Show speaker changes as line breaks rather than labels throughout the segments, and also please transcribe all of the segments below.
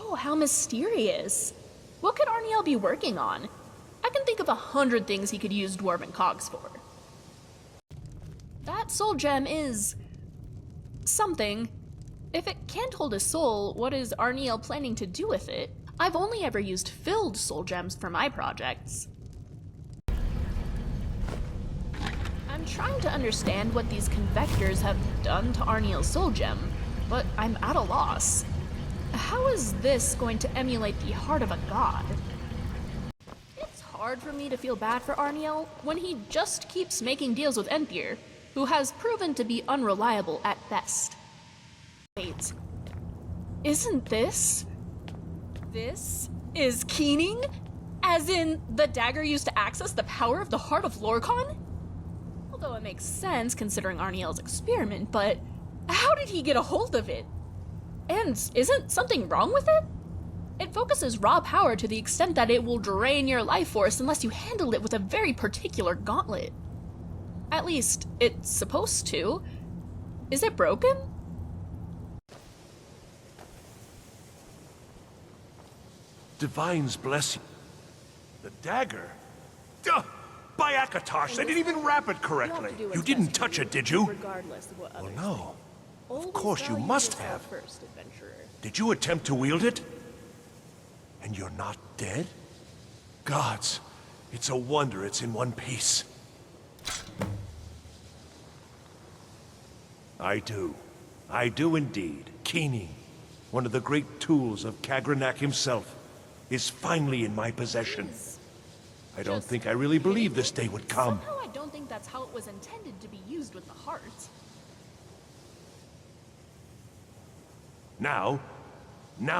Oh, how mysterious. What could Arniel be working on? I can think of 100 things he could use dwarven cogs for. That soul gem is... something. If it can't hold a soul, what is Arniel planning to do with it? I've only ever used filled soul gems for my projects. I'm trying to understand what these convectors have done to Arniel's soul gem, but I'm at a loss. How is this going to emulate the heart of a god? It's hard for me to feel bad for Arniel when he just keeps making deals with Endeavours, who has proven to be unreliable at best. Wait, isn't this? This is Keening? As in, the dagger used to access the power of the heart of Lorcan? Although it makes sense considering Arniel's experiment, but how did he get a hold of it? And isn't something wrong with it? It focuses raw power to the extent that it will drain your life force unless you handle it with a very particular gauntlet. At least, it's supposed to. Is it broken?
Divines bless you. The dagger? Duh! By Akatosh, they didn't even wrap it correctly. You didn't touch it, did you?
Regardless of what
Well,
others
no.
think.
Of course you must have.
First, adventurer.
Did you attempt to wield it? And you're not dead? Gods, it's a wonder it's in one piece. I do. I do indeed. Keening, one of the great tools of Kagranak himself, is finally in my possession. I don't think I really believed this day would come.
Somehow I don't think that's how it was intended to be used with the heart.
Now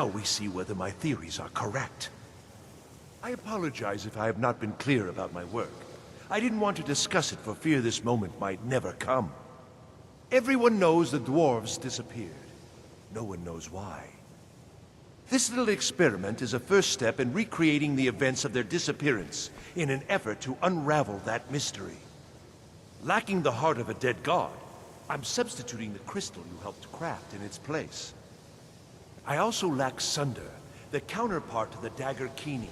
we see whether my theories are correct. I apologize if I have not been clear about my work. I didn't want to discuss it for fear this moment might never come. Everyone knows the dwarves disappeared. No one knows why. This little experiment is a first step in recreating the events of their disappearance in an effort to unravel that mystery. Lacking the heart of a dead god, I'm substituting the crystal you helped craft in its place. I also lack Sunder, the counterpart to the dagger Keening.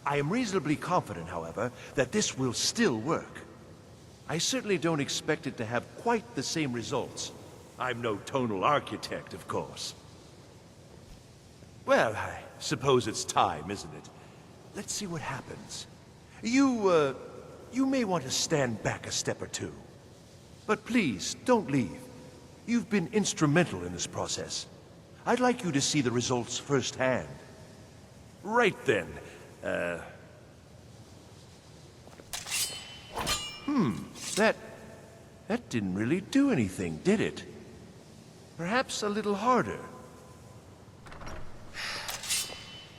I am reasonably confident, however, that this will still work. I certainly don't expect it to have quite the same results. I'm no tonal architect, of course. Well, I suppose it's time, isn't it? Let's see what happens. You may want to stand back a step or two. But please, don't leave. You've been instrumental in this process. I'd like you to see the results firsthand. Right then. That didn't really do anything, did it? Perhaps a little harder.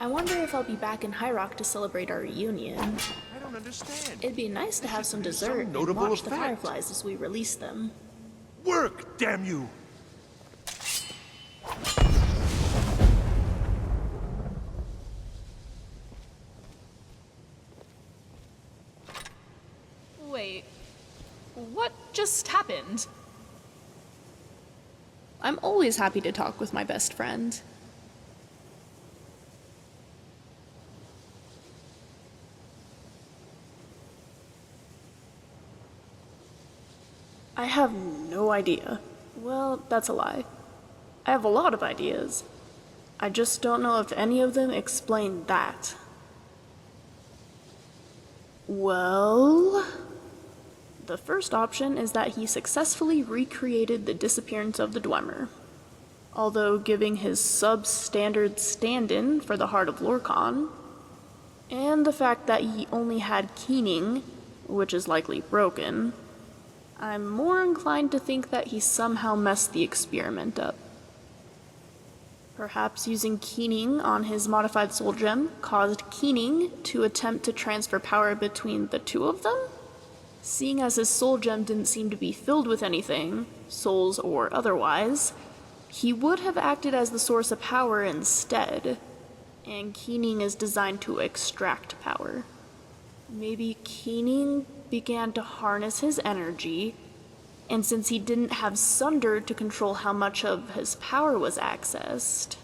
I wonder if I'll be back in High Rock to celebrate our reunion.
I don't understand.
It'd be nice to have some dessert and
notable
watch the
effect.
fireflies as we release them.
Work, damn you!
Wait, what just happened? I'm always happy to talk with my best friend. I have no idea. Well, that's a lie. I have a lot of ideas. I just don't know if any of them explain that. Well... the first option is that he successfully recreated the disappearance of the Dwemer, although giving his substandard stand-in for the Heart of Lorcan, and the fact that he only had Keening, which is likely broken. I'm more inclined to think that he somehow messed the experiment up. Perhaps using Keening on his modified soul gem caused Keening to attempt to transfer power between the two of them? Seeing as his soul gem didn't seem to be filled with anything, souls or otherwise, he would have acted as the source of power instead, and Keening is designed to extract power. Maybe Keening began to harness his energy, and since he didn't have Sunder to control how much of his power was accessed,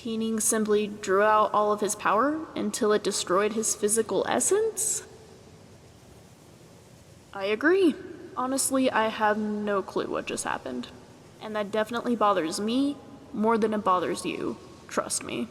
Keening simply drew out all of his power until it destroyed his physical essence? I agree. Honestly, I have no clue what just happened. And that definitely bothers me more than it bothers you. Trust me.